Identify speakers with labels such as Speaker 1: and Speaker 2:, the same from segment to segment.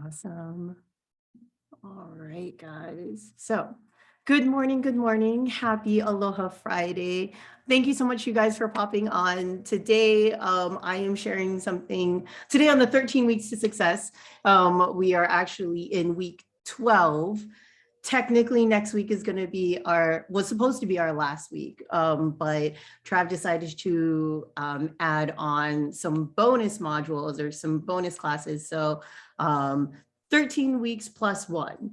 Speaker 1: Awesome. All right, guys. So good morning. Good morning. Happy Aloha Friday. Thank you so much, you guys, for popping on. Today, I am sharing something today on the 13 Weeks to Success. We are actually in week 12. Technically, next week is going to be was supposed to be our last week, but Trav decided to add on some bonus modules or some bonus classes. So 13 weeks plus one.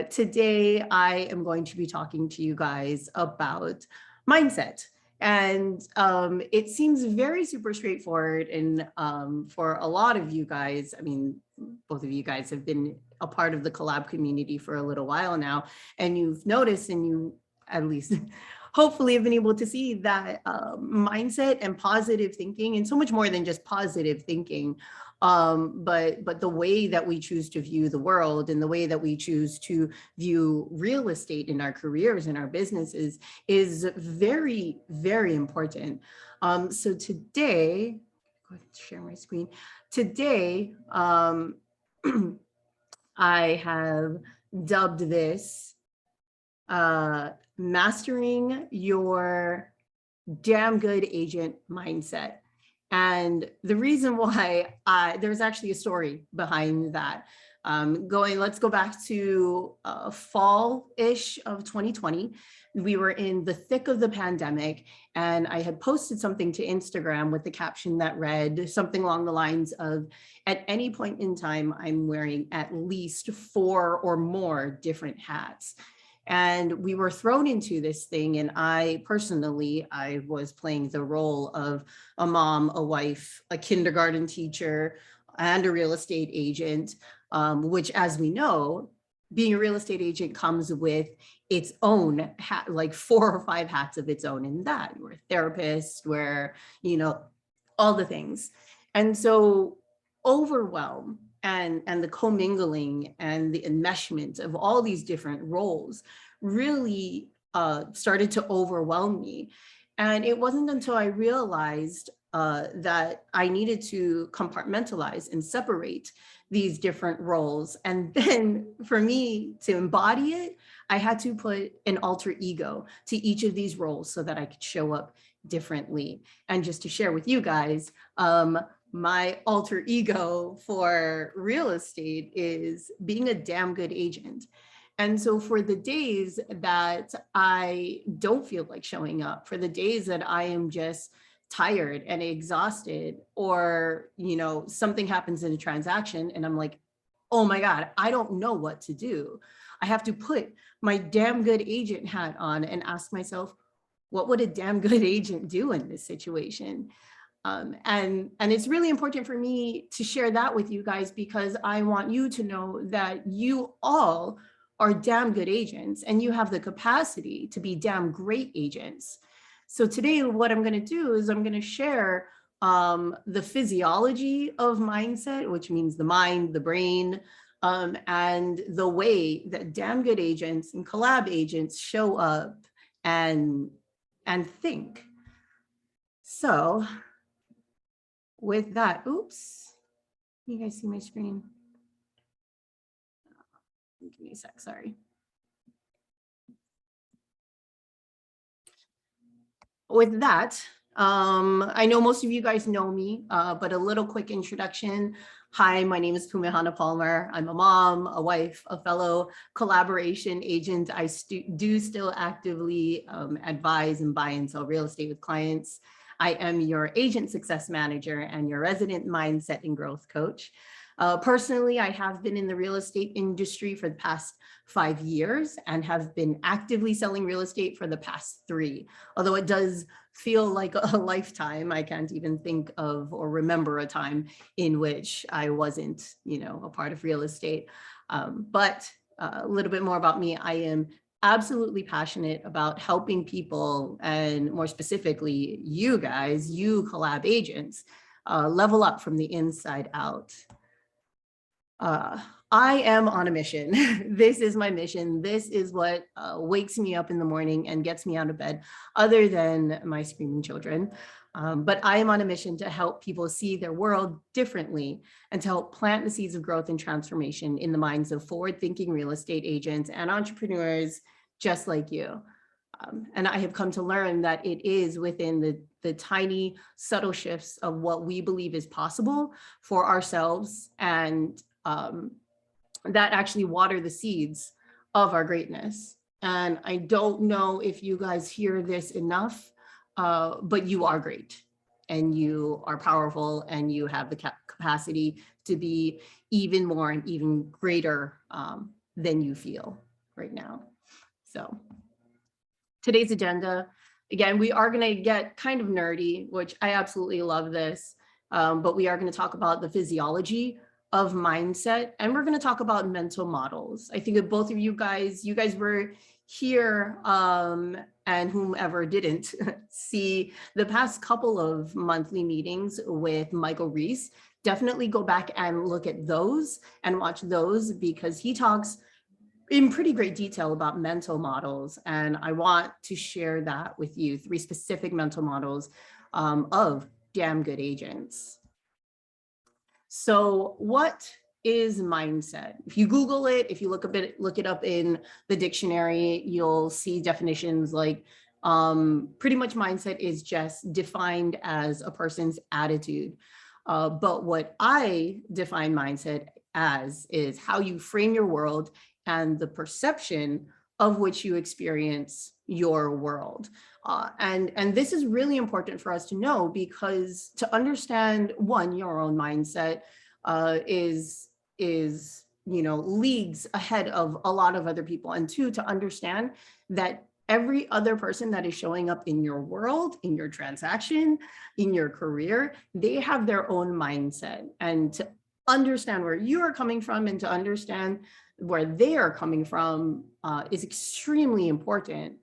Speaker 1: Today, I am going to be talking to you guys about mindset. And it seems very super straightforward. And for a lot of you guys, I mean, both of you guys have been a part of the collab community for a little while now, and you've noticed, and you at least hopefully have been able to see that mindset and positive thinking, and so much more than just positive thinking, but the way that we choose to view the world and the way that we choose to view real estate in our careers and our businesses is very, very important. So today, go ahead and share my screen. Today, I have dubbed this mastering your damn good agent mindset. And the reason why there's actually a story behind that. Let's go back to fall-ish of 2020. We were in the thick of the pandemic, and I had posted something to Instagram with the caption that read something along the lines of, at any point in time, I'm wearing at least 4 or more different hats. And we were thrown into this thing. And I was playing the role of a mom, a wife, a kindergarten teacher, and a real estate agent, which, as we know, being a real estate agent comes with its own hat, like 4 or 5 hats of its own in that. We're a therapist, we're, all the things. And so overwhelm and the commingling and the enmeshment of all these different roles really started to overwhelm me. And it wasn't until I realized that I needed to compartmentalize and separate these different roles. And then for me to embody it, I had to put an alter ego to each of these roles so that I could show up differently. And just to share with you guys, my alter ego for real estate is being a damn good agent. And so for the days that I don't feel like showing up, for the days that I am just tired and exhausted, or, something happens in a transaction and I'm like, oh my God, I don't know what to do. I have to put my damn good agent hat on and ask myself, what would a damn good agent do in this situation? And it's really important for me to share that with you guys, because I want you to know that you all are damn good agents and you have the capacity to be damn great agents. So today, what I'm going to do is I'm going to share the physiology of mindset, which means the mind, the brain, and the way that damn good agents and collab agents show up and think. So with that, oops, you guys see my screen? Give me a sec, sorry. With that, I know most of you guys know me, but a little quick introduction. Hi, my name is Pumehana Palmer. I'm a mom, a wife, a fellow collaboration agent. I do still actively advise and buy and sell real estate with clients. I am your agent success manager and your resident mindset and growth coach. Personally, I have been in the real estate industry for the past 5 years and have been actively selling real estate for the past 3. Although it does feel like a lifetime, I can't even think of or remember a time in which I wasn't, a part of real estate. But a little bit more about me. I am absolutely passionate about helping people, and more specifically, you guys, you collab agents, level up from the inside out. Uh, I am on a mission. This is my mission. This is what wakes me up in the morning and gets me out of bed, other than my screaming children. But I am on a mission to help people see their world differently and to help plant the seeds of growth and transformation in the minds of forward-thinking real estate agents and entrepreneurs just like you. And I have come to learn that it is within the tiny, subtle shifts of what we believe is possible for ourselves, and that actually water the seeds of our greatness. And I don't know if you guys hear this enough, but you are great and you are powerful and you have the capacity to be even more and even greater than you feel right now. So today's agenda, again, we are going to get kind of nerdy, which I absolutely love this, but we are going to talk about the physiology of mindset, and we're going to talk about mental models. I think that both of you guys were here, and whomever didn't see the past couple of monthly meetings with Michael Reese, definitely go back and look at those and watch those, because he talks in pretty great detail about mental models. And I want to share that with you, 3 specific mental models of damn good agents. So what is mindset? If you Google it, if you look it up in the dictionary, you'll see definitions like pretty much mindset is just defined as a person's attitude. But what I define mindset as is how you frame your world and the perception of which you experience your world. And this is really important for us to know, because to understand, one, your own mindset is leagues ahead of a lot of other people, and 2, to understand that every other person that is showing up in your world, in your transaction, in your career, they have their own mindset. And to understand where you are coming from and to understand where they are coming from is extremely important.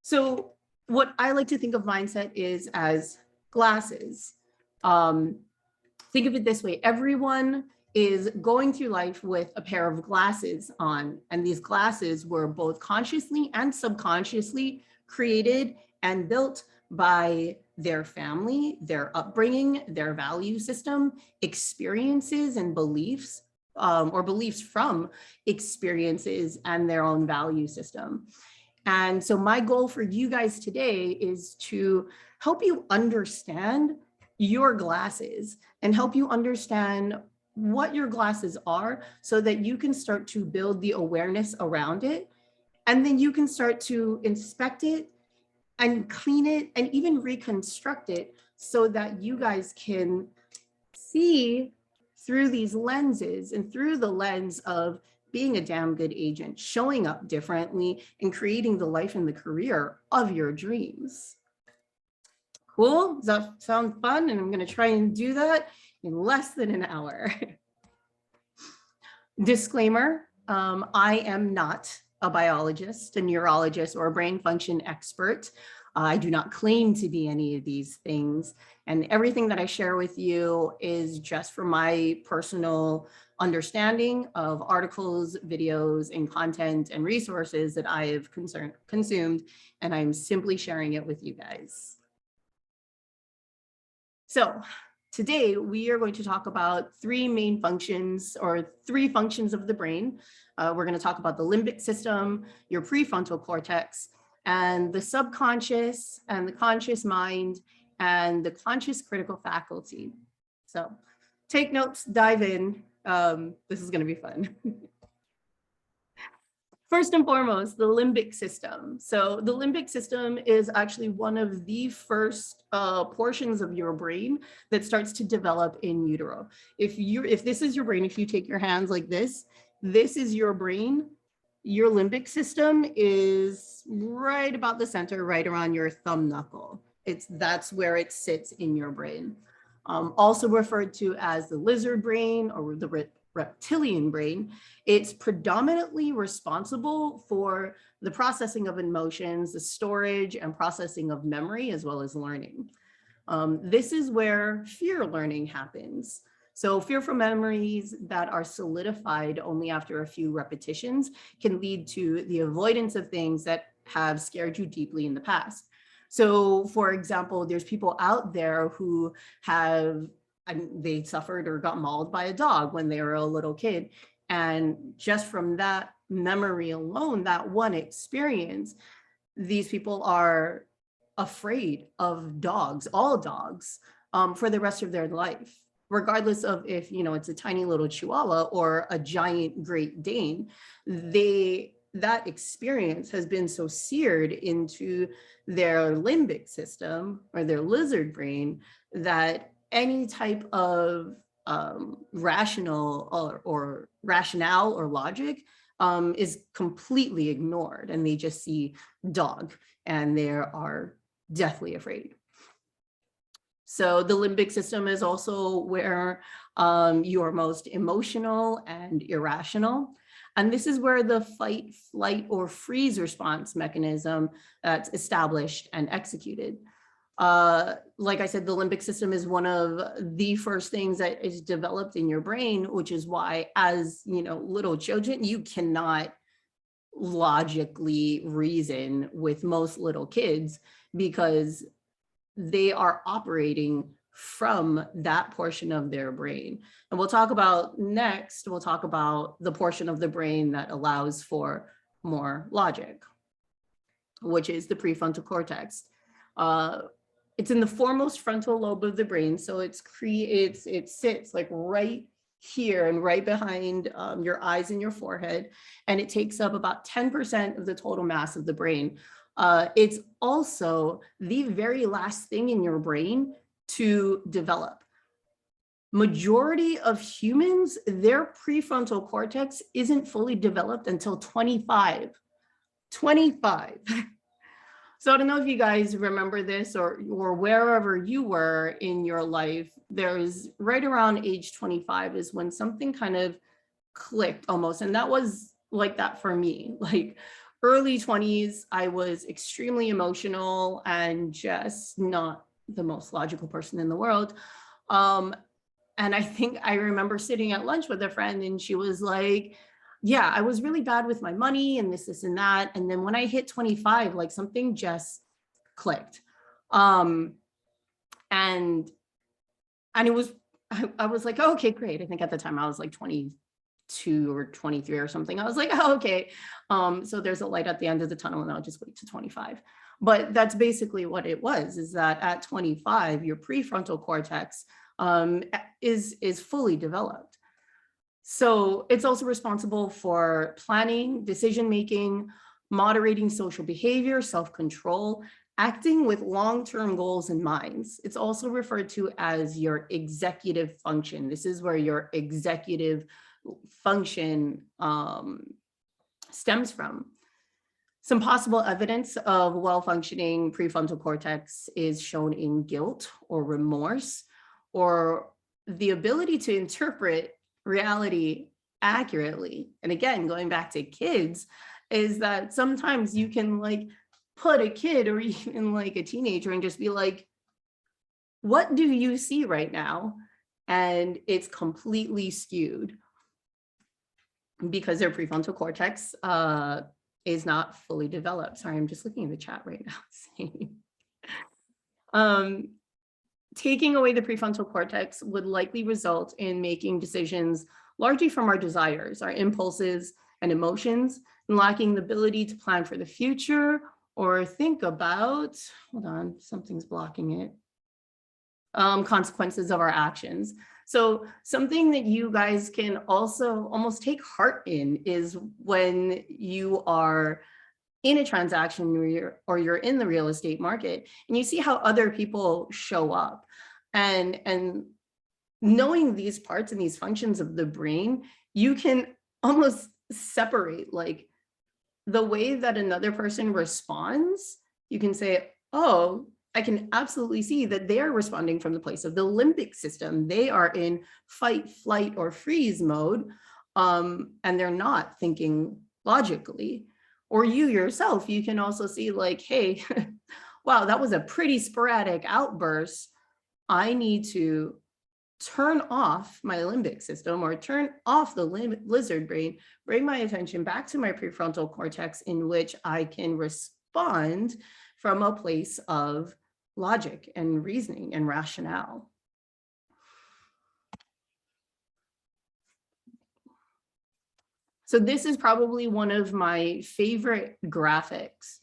Speaker 1: So what I like to think of mindset is as glasses. Think of it this way: everyone is going through life with a pair of glasses on, and these glasses were both consciously and subconsciously created and built by their family, their upbringing, their value system, experiences and beliefs, or beliefs from experiences and their own value system. And so my goal for you guys today is to help you understand your glasses and help you understand what your glasses are, so that you can start to build the awareness around it. And then you can start to inspect it and clean it and even reconstruct it, so that you guys can see through these lenses and through the lens of being a damn good agent, showing up differently and creating the life and the career of your dreams. Cool? Does that sound fun? And I'm going to try and do that in less than an hour. Disclaimer, I am not a biologist, a neurologist, or a brain function expert. I do not claim to be any of these things. And everything that I share with you is just for my personal understanding of articles, videos, and content and resources that I have consumed, and I'm simply sharing it with you guys. So today we are going to talk about 3 main functions, or 3 functions of the brain. We're going to talk about the limbic system, your prefrontal cortex, and the subconscious and the conscious mind and the conscious critical faculty. So take notes, dive in. This is going to be fun. First and foremost, the limbic system. So the limbic system is actually one of the first portions of your brain that starts to develop in utero. If this is your brain, if you take your hands like this is your brain. Your limbic system is right about the center, right around your thumb knuckle. That's where it sits in your brain. Also referred to as the lizard brain or the reptilian brain. It's predominantly responsible for the processing of emotions, the storage and processing of memory, as well as learning. This is where fear learning happens. So fearful memories that are solidified only after a few repetitions can lead to the avoidance of things that have scared you deeply in the past. So for example, there's people out there who have, they suffered or got mauled by a dog when they were a little kid. And just from that memory alone, that one experience, these people are afraid of dogs, all dogs, for the rest of their life, regardless of if, you know, it's a tiny little Chihuahua or a giant Great Dane. That experience has been so seared into their limbic system or their lizard brain that any type of rational or rationale or logic is completely ignored, and they just see dog and they are deathly afraid. So the limbic system is also where you are most emotional and irrational. And this is where the fight, flight, or freeze response mechanism that's established and executed. Like I said, the limbic system is one of the first things that is developed in your brain, which is why, as you know, little children, you cannot logically reason with most little kids because they are operating from that portion of their brain. And we'll talk about next, we'll talk about the portion of the brain that allows for more logic, which is the prefrontal cortex. It's in the foremost frontal lobe of the brain. So it sits like right here and right behind your eyes and your forehead. And it takes up about 10% of the total mass of the brain. It's also the very last thing in your brain to develop. Majority of humans, their prefrontal cortex isn't fully developed until 25. So I don't know if you guys remember this or wherever you were in your life, there's right around age 25 is when something kind of clicked almost. And that was like that for me. Like early 20s, I was extremely emotional and just not the most logical person in the world. And I think I remember sitting at lunch with a friend and she was like, yeah, I was really bad with my money and this and that. And then when I hit 25, like something just clicked. And it was, I was like, oh, okay, great. I think at the time I was like 22 or 23 or something. I was like, oh, okay. So there's a light at the end of the tunnel and I'll just wait to 25. But that's basically what it was, is that at 25, your prefrontal cortex is fully developed. So it's also responsible for planning, decision-making, moderating social behavior, self-control, acting with long-term goals in mind. It's also referred to as your executive function. This is where your executive function stems from. Some possible evidence of well-functioning prefrontal cortex is shown in guilt or remorse, or the ability to interpret reality accurately. And again, going back to kids, is that sometimes you can like put a kid or even like a teenager and just be like, what do you see right now? And it's completely skewed because their prefrontal cortex is not fully developed. Sorry, I'm just looking in the chat right now. Taking away the prefrontal cortex would likely result in making decisions largely from our desires, our impulses and emotions, and lacking the ability to plan for the future or think about, hold on, something's blocking it, consequences of our actions. So something that you guys can also almost take heart in is when you are in a transaction or you're in the real estate market and you see how other people show up, and knowing these parts and these functions of the brain, you can almost separate like the way that another person responds. You can say, oh, I can absolutely see that they are responding from the place of the limbic system. They are in fight, flight, or freeze mode, and they're not thinking logically. Or you yourself, you can also see like, hey, wow, that was a pretty sporadic outburst. I need to turn off my limbic system or turn off the lizard brain, bring my attention back to my prefrontal cortex, in which I can respond from a place of logic and reasoning and rationale. So this is probably one of my favorite graphics.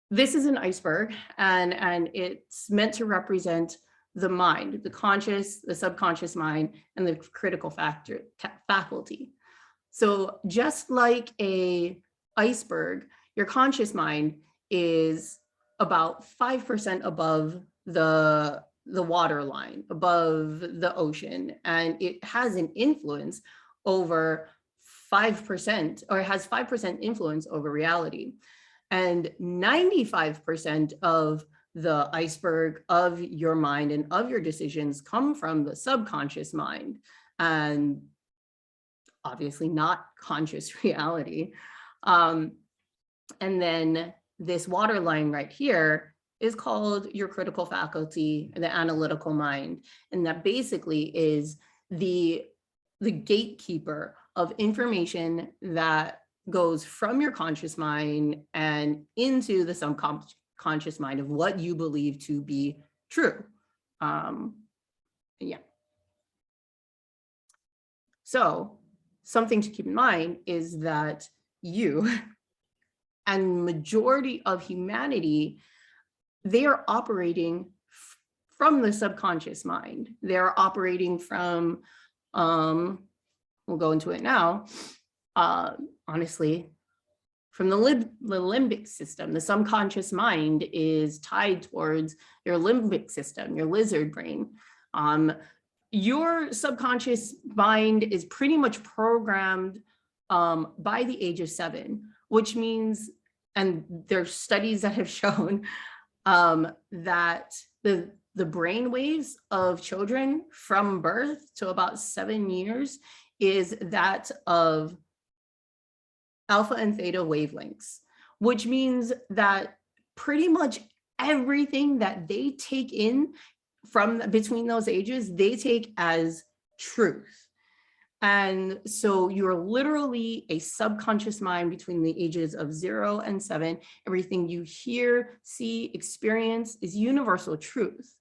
Speaker 1: This is an iceberg, and it's meant to represent the mind, the conscious, the subconscious mind, and the critical faculty. So just like a iceberg, your conscious mind is about 5% above the water line, above the ocean, and it has an influence over 5%, or it has 5% influence over reality. And 95% of the iceberg of your mind and of your decisions come from the subconscious mind, and obviously not conscious reality. And then this water line right here is called your critical faculty, the analytical mind. And that basically is the gatekeeper of information that goes from your conscious mind and into the subconscious mind of what you believe to be true. Yeah. So something to keep in mind is that you and majority of humanity, they are operating from the subconscious mind. They're operating from, we'll go into it now, honestly, from the limbic system. The subconscious mind is tied towards your limbic system, your lizard brain. Your subconscious mind is pretty much programmed by the age of 7, which means, and there's studies that have shown that the brain waves of children from birth to about 7 years is that of alpha and theta wavelengths, which means that pretty much everything that they take in from between those ages, they take as truth. And so you're literally a subconscious mind between the ages of 0 and 7. Everything you hear, see, experience is universal truth.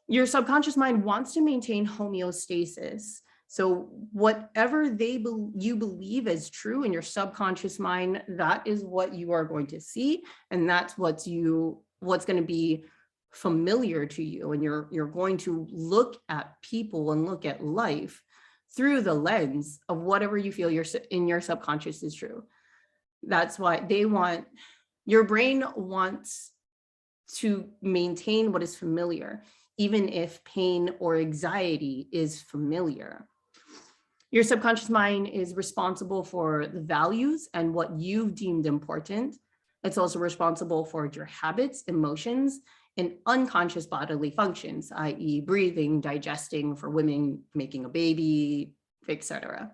Speaker 1: Your subconscious mind wants to maintain homeostasis. So whatever you believe is true in your subconscious mind, that is what you are going to see, and that's what's going to be familiar to you. And you're going to look at people and look at life through the lens of whatever you feel in your subconscious is true. That's why your brain wants to maintain what is familiar, even if pain or anxiety is familiar. Your subconscious mind is responsible for the values and what you've deemed important. It's also responsible for your habits, emotions, and unconscious bodily functions, i.e. breathing, digesting, for women, making a baby, etc.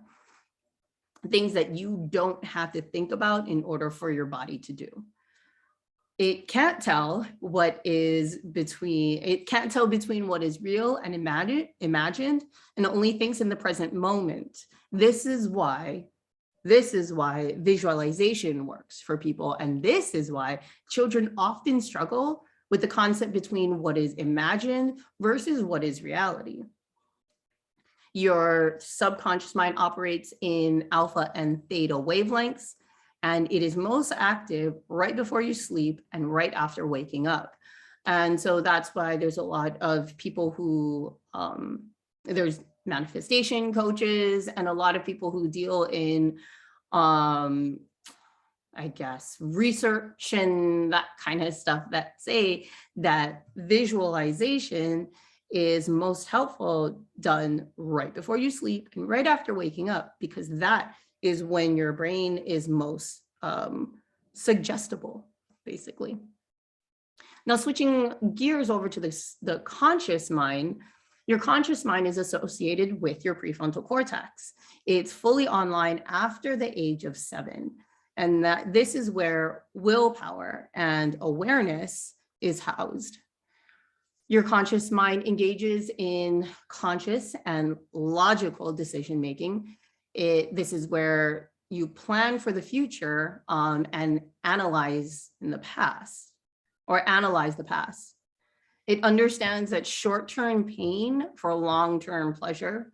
Speaker 1: Things that you don't have to think about in order for your body to do. It can't tell between what is real and imagined, and only thinks in the present moment. This is why visualization works for people. And this is why children often struggle with the concept between what is imagined versus what is reality. Your subconscious mind operates in alpha and theta wavelengths, and it is most active right before you sleep and right after waking up. And so that's why there's a lot of people who, there's manifestation coaches and a lot of people who deal in, I guess, research and that kind of stuff that say that visualization is most helpful done right before you sleep and right after waking up, because that is when your brain is most suggestible, basically. Now, switching gears over to the conscious mind, your conscious mind is associated with your prefrontal cortex. It's fully online after the age of 7. And that this is where willpower and awareness is housed. Your conscious mind engages in conscious and logical decision making. This is where you plan for the future and analyze in the past or analyze the past. It understands that short-term pain for long-term pleasure.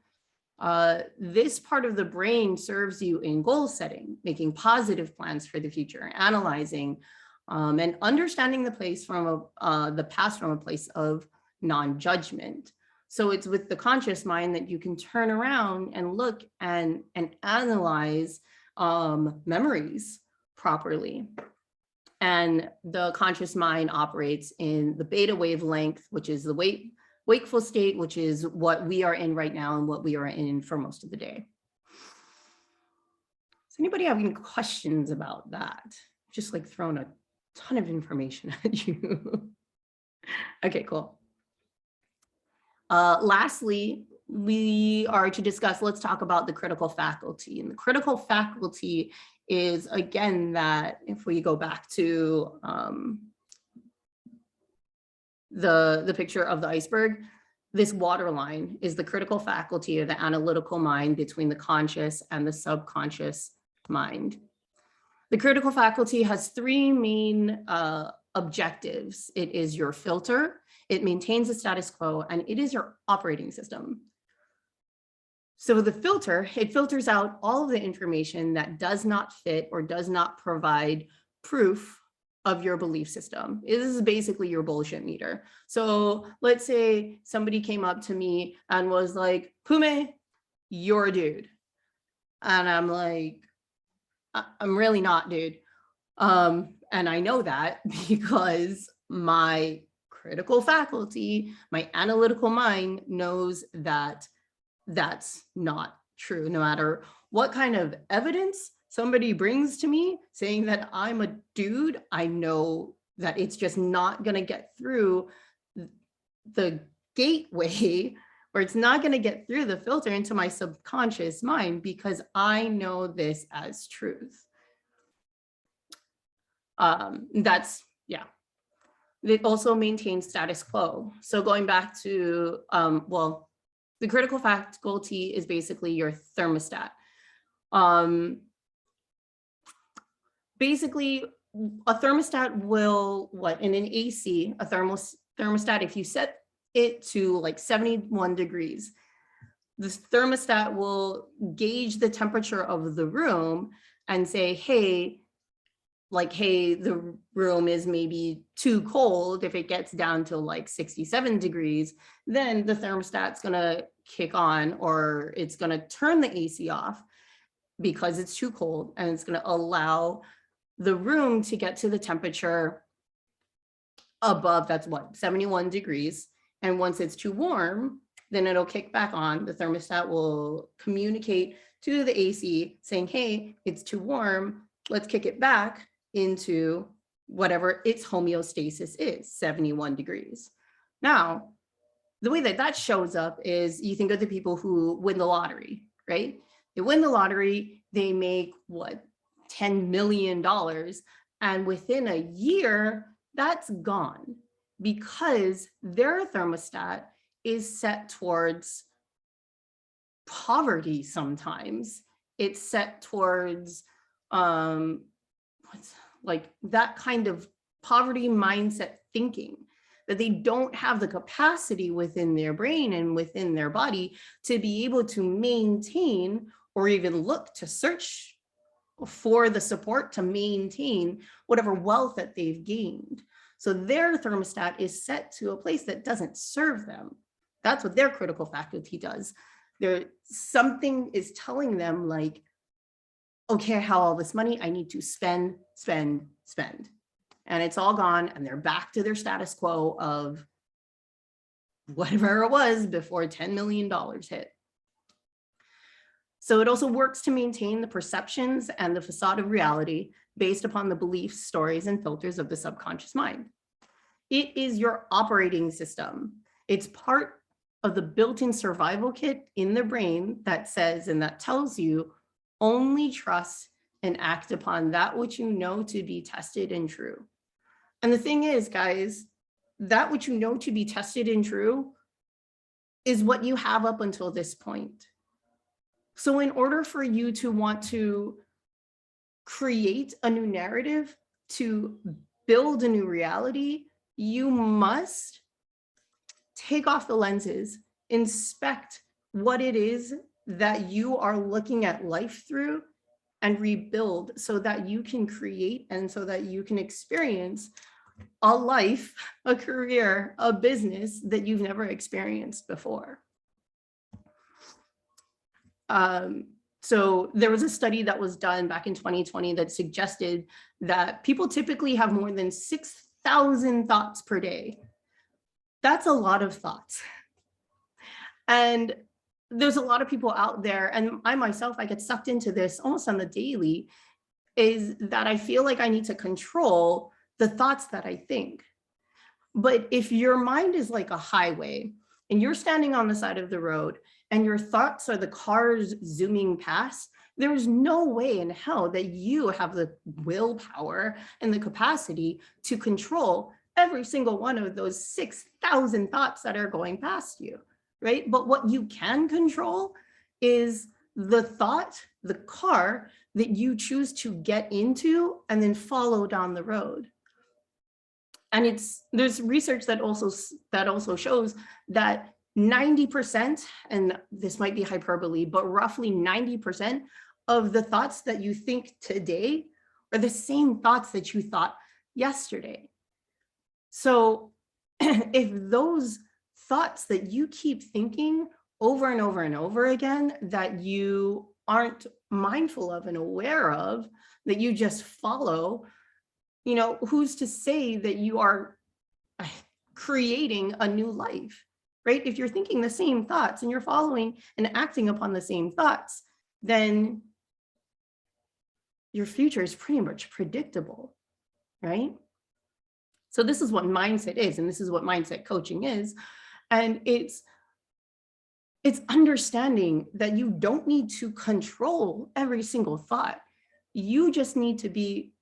Speaker 1: This part of the brain serves you in goal setting, making positive plans for the future, analyzing and understanding the past from a place of non-judgment. So it's with the conscious mind that you can turn around and look and analyze memories properly. And the conscious mind operates in the beta wavelength, which is the wakeful state, which is what we are in right now and what we are in for most of the day. Does anybody have any questions about that? Just like throwing a ton of information at you. Okay, cool. Lastly, we are to discuss, let's talk about the critical faculty. And the critical faculty is, again, that if we go back to the picture of the iceberg, this water line is the critical faculty or the analytical mind between the conscious and the subconscious mind. The critical faculty has three main objectives. It is your filter, it maintains the status quo, and it is your operating system. So the filter, it filters out all of the information that does not fit or does not provide proof of your belief system. This is basically your bullshit meter. So let's say somebody came up to me and was like, Pume, you're a dude. And I'm like, I'm really not, dude. And I know that because my critical faculty, my analytical mind knows that that's not true. No matter what kind of evidence somebody brings to me saying that I'm a dude, I know that it's just not going to get through the gateway, or it's not going to get through the filter into my subconscious mind because I know this as truth. Yeah. It also maintains status quo. So going back to, well, the critical faculty is basically your thermostat. Basically, a thermostat will, in an AC, a thermostat, if you set it to like 71 degrees, this thermostat will gauge the temperature of the room and say, hey, the room is maybe too cold. If it gets down to like 67 degrees, then the thermostat's gonna kick on, or it's gonna turn the AC off because it's too cold, and it's gonna allow the room to get to the temperature above, that's 71 degrees. And once it's too warm, then it'll kick back on. The thermostat will communicate to the AC saying, hey, it's too warm. Let's kick it back into whatever its homeostasis is, 71 degrees. Now, the way that shows up is you think of the people who win the lottery, right? They win the lottery, they make $10 million. And within a year, that's gone because their thermostat is set towards poverty sometimes. It's set towards that kind of poverty mindset thinking, that they don't have the capacity within their brain and within their body to be able to maintain or even look to search for the support to maintain whatever wealth that they've gained. So their thermostat is set to a place that doesn't serve them. That's what their critical faculty does. Something is telling them like, okay, I have all this money, I need to spend. And it's all gone, and they're back to their status quo of whatever it was before $10 million hit. So it also works to maintain the perceptions and the facade of reality based upon the beliefs, stories, and filters of the subconscious mind. It is your operating system. It's part of the built-in survival kit in the brain that says and that tells you only trust and act upon that which you know to be tested and true. And the thing is, guys, that which you know to be tested and true is what you have up until this point. So in order for you to want to create a new narrative, to build a new reality, you must take off the lenses, inspect what it is that you are looking at life through, and rebuild so that you can create and so that you can experience a life, a career, a business that you've never experienced before. So there was a study that was done back in 2020 that suggested that people typically have more than 6,000 thoughts per day. That's a lot of thoughts. And there's a lot of people out there, and I myself, I get sucked into this almost on the daily, is that I feel like I need to control the thoughts that I think. But if your mind is like a highway and you're standing on the side of the road and your thoughts are the cars zooming past, there's no way in hell that you have the willpower and the capacity to control every single one of those 6,000 thoughts that are going past you, right? But what you can control is the thought, the car that you choose to get into and then follow down the road. And there's research that also shows that 90%, and this might be hyperbole, but roughly 90% of the thoughts that you think today are the same thoughts that you thought yesterday. So if those thoughts that you keep thinking over and over and over again, that you aren't mindful of and aware of, that you just follow, you know, who's to say that you are creating a new life, right? If you're thinking the same thoughts and you're following and acting upon the same thoughts, then your future is pretty much predictable, right? So this is what mindset is, and this is what mindset coaching is. And it's understanding that you don't need to control every single thought. You just need to be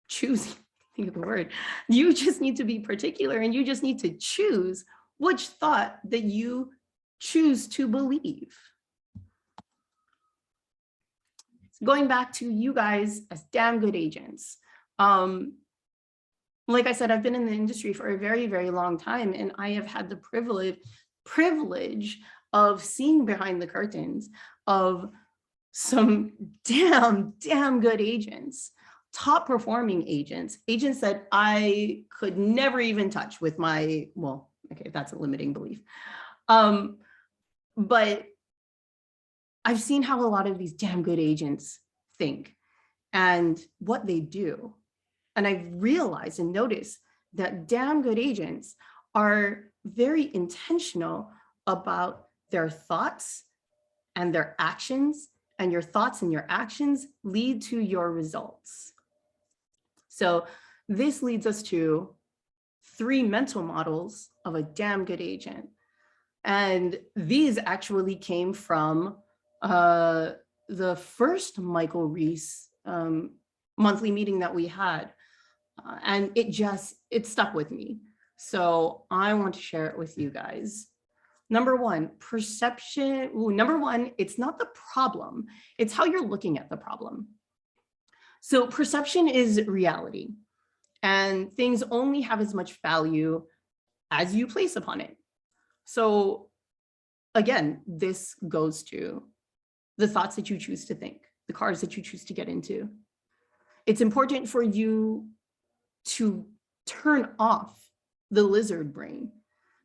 Speaker 1: choosing, think of the word, you just need to be particular, and you just need to choose which thought that you choose to believe. Going back to you guys as damn good agents. Like I said, I've been in the industry for a very, very long time, and I have had the privilege of seeing behind the curtains of some damn good agents, top performing agents that I could never even touch with my, well, okay, that's a limiting belief. But I've seen how a lot of these damn good agents think and what they do. And I've realized and noticed that damn good agents are very intentional about their thoughts and their actions, and your thoughts and your actions lead to your results. So this leads us to 3 mental models of a damn good agent. And these actually came from the first Michael Reese monthly meeting that we had. And it stuck with me. So I want to share it with you guys. Number 1, perception. Number 1, it's not the problem, it's how you're looking at the problem. So perception is reality, and things only have as much value as you place upon it. So again, this goes to the thoughts that you choose to think, the cars that you choose to get into. It's important for you to turn off the lizard brain,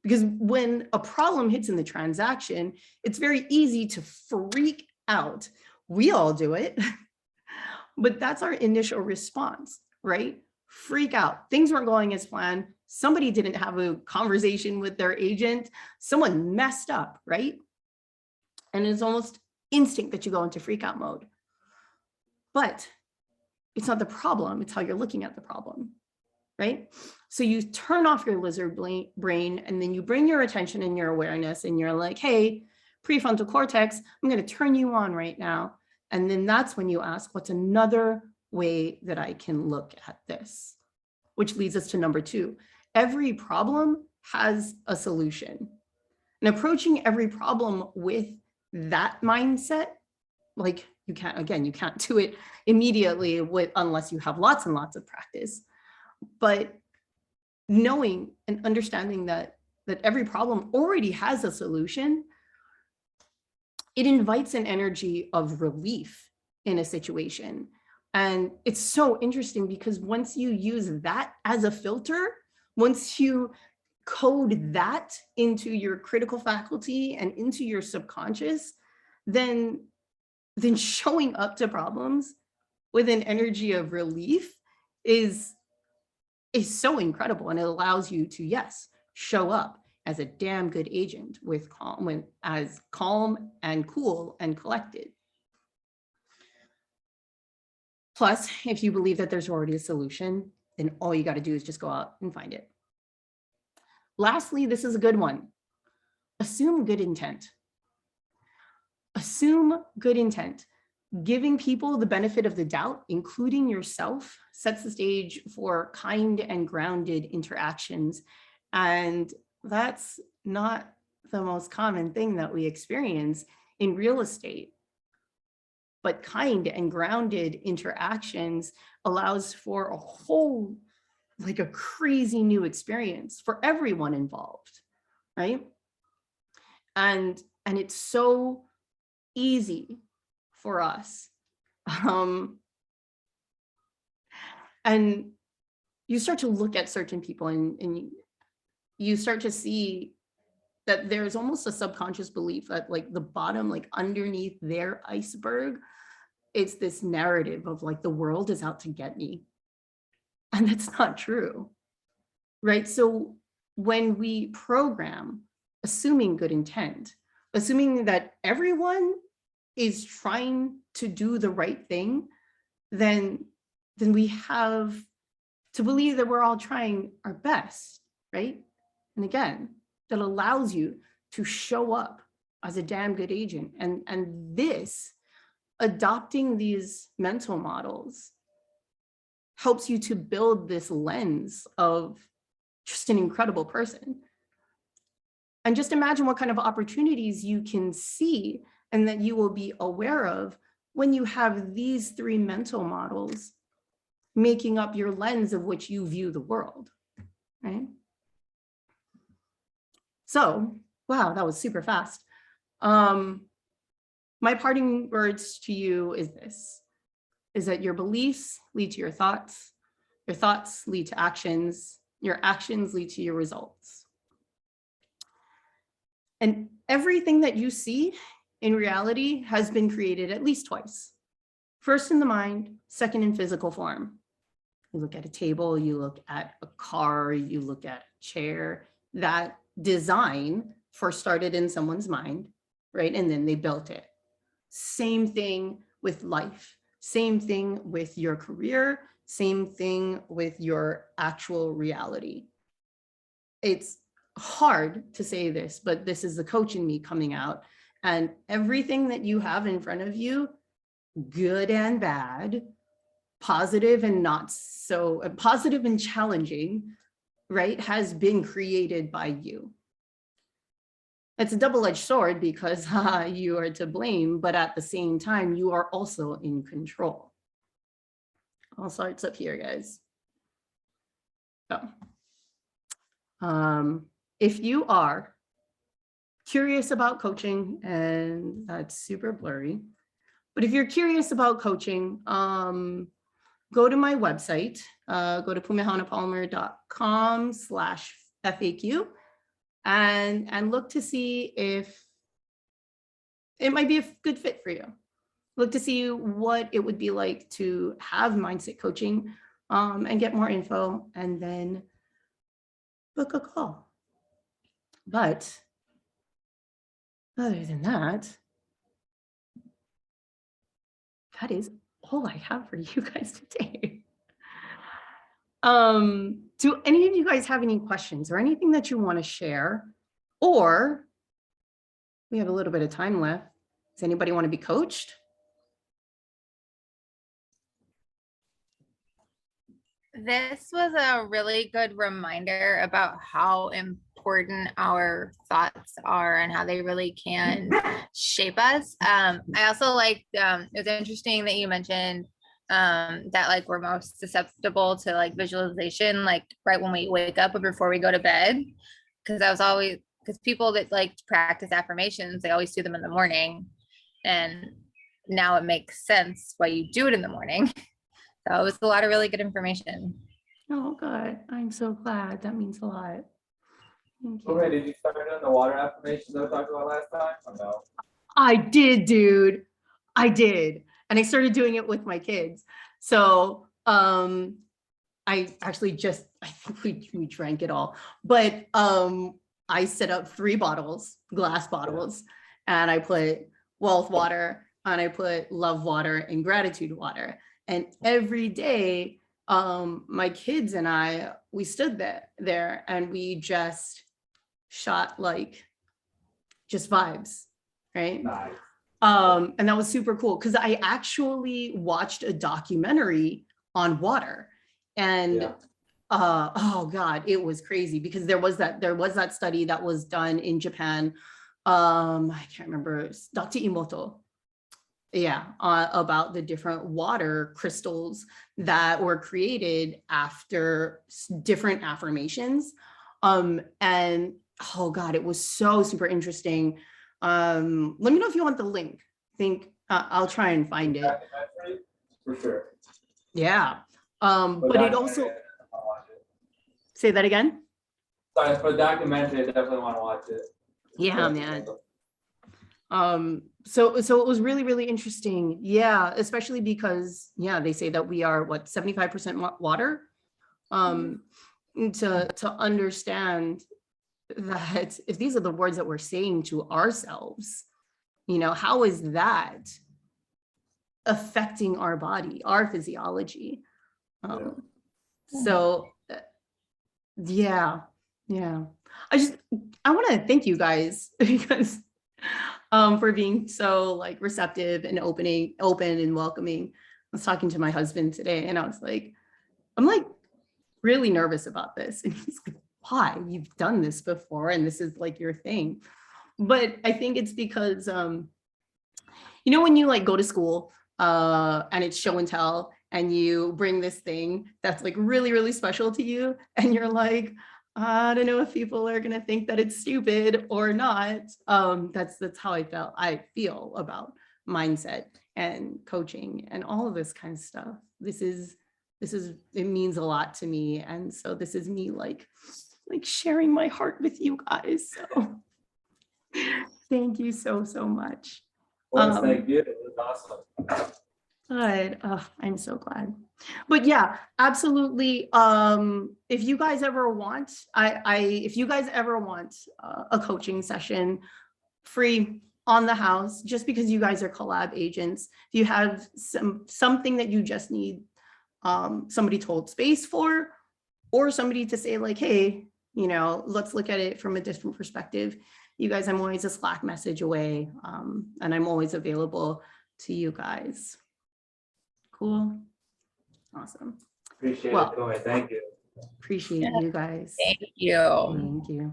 Speaker 1: because when a problem hits in the transaction, it's very easy to freak out. We all do it, but that's our initial response, right? Freak out. Things weren't going as planned. Somebody didn't have a conversation with their agent. Someone messed up, right? And it's almost instinct that you go into freak out mode. But it's not the problem, it's how you're looking at the problem, right? So you turn off your lizard brain, and then you bring your attention and your awareness, and you're like, hey, prefrontal cortex, I'm going to turn you on right now. And then that's when you ask, what's another way that I can look at this? Which leads us to number 2. every problem has a solution. And approaching every problem with that mindset, like you can't do it immediately unless you have lots and lots of practice. But knowing and understanding that every problem already has a solution, it invites an energy of relief in a situation. And it's so interesting because once you use that as a filter, once you code that into your critical faculty and into your subconscious, then showing up to problems with an energy of relief is so incredible. And it allows you to, yes, show up as a damn good agent with as calm and cool and collected. Plus, if you believe that there's already a solution, then all you got to do is just go out and find it. Lastly, this is a good one. Assume good intent. Assume good intent. Giving people the benefit of the doubt, including yourself, sets the stage for kind and grounded interactions. And that's not the most common thing that we experience in real estate. But kind and grounded interactions allows for a whole, like a crazy new experience for everyone involved, right? And it's so easy for us. And you start to look at certain people and you start to see that there's almost a subconscious belief that like the bottom, like underneath their iceberg, it's this narrative of like the world is out to get me. And that's not true, right? So when we program assuming good intent, assuming that everyone is trying to do the right thing, then we have to believe that we're all trying our best, right? And again, that allows you to show up as a damn good agent. And this, adopting these mental models, helps you to build this lens of just an incredible person. And just imagine what kind of opportunities you can see and that you will be aware of when you have these three mental models making up your lens of which you view the world, right? So, wow, that was super fast. My parting words to you is this, is that your beliefs lead to your thoughts lead to actions, your actions lead to your results. And everything that you see in reality has been created at least twice. First in the mind, second in physical form. You look at a table, you look at a car, you look at a chair. That design first started in someone's mind, right? And then they built it. Same thing with life. Same thing with your career. Same thing with your actual reality. It's hard to say this, but this is the coach in me coming out. And everything that you have in front of you, good and bad, positive and not so, positive and challenging, right, has been created by you. It's a double-edged sword because you are to blame, but at the same time, you are also in control. All starts up here, guys. So, if you are curious about coaching, and that's super blurry, but if you're curious about coaching, go to my website, go to pumehanapalmer.com/FAQ and look to see if it might be a good fit for you. Look to see what it would be like to have mindset coaching and get more info and then book a call. But other than that, that is all I have for you guys today. Do any of you guys have any questions or anything that you want to share? Or we have a little bit of time left. Does anybody want to be coached?
Speaker 2: This was a really good reminder about how important our thoughts are and how they really can shape us. I also liked, it was interesting that you mentioned that like we're most susceptible to like visualization, like right when we wake up or before we go to bed. Because I was always, because people that like to practice affirmations, they always do them in the morning. And now it makes sense why you do it in the morning. So it was a lot of really good information.
Speaker 1: Oh, good. I'm so glad. That means a lot. Thank you.
Speaker 3: Okay, did you start on the water affirmations I talked about last time? Or no?
Speaker 1: I did, dude. I did. And I started doing it with my kids. So I actually just, I think we drank it all, but I set up 3 bottles, glass bottles, and I put wealth water, and I put love water and gratitude water. And every day, my kids and I, we stood there and we just shot like just vibes, right?
Speaker 3: Nice.
Speaker 1: And that was super cool because I actually watched a documentary on water, and
Speaker 3: Yeah.
Speaker 1: oh god, it was crazy because there was that study that was done in Japan. I can't remember, it was Dr. Imoto. Yeah, about the different water crystals that were created after different affirmations. And oh god, it was so super interesting. Let me know if you want the link. I think I'll try and find it.
Speaker 3: Documentary? For sure.
Speaker 1: Yeah. But it also, say that again.
Speaker 3: Sorry, for the documentary, I definitely want to watch it.
Speaker 1: Yeah, man. So it was really, really interesting. Yeah, especially because, yeah, they say that we are what, 75% water. To understand that if these are the words that we're saying to ourselves, you know, how is that affecting our body, our physiology? So yeah. I want to thank you guys because for being so like receptive and open and welcoming. I was talking to my husband today and I was like, I'm like really nervous about this. And he's like, why? You've done this before and this is like your thing. But I think it's because you know, when you like go to school and it's show and tell and you bring this thing that's like really, really special to you and you're like, I don't know if people are gonna think that it's stupid or not. That's how I feel about mindset and coaching and all of this kind of stuff. This is it means a lot to me. And so this is me like sharing my heart with you guys. So thank you so much.
Speaker 3: Thank you. It was awesome.
Speaker 1: Good. Oh, I'm so glad. But yeah, absolutely. If you guys ever want, if you guys ever want a coaching session free on the house, just because you guys are collab agents, if you have something that you just need somebody to hold space for, or somebody to say like, hey, you know, let's look at it from a different perspective. You guys, I'm always a Slack message away, and I'm always available to you guys. Cool. Awesome.
Speaker 3: Appreciate it, Chloe. Thank you.
Speaker 1: Appreciate you guys.
Speaker 2: Thank you.
Speaker 1: Thank you.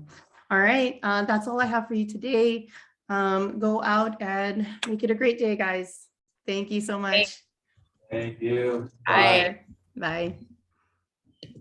Speaker 1: All right. That's all I have for you today. Go out and make it a great day, guys. Thank you so much.
Speaker 3: Thank you.
Speaker 2: Bye.
Speaker 1: Bye.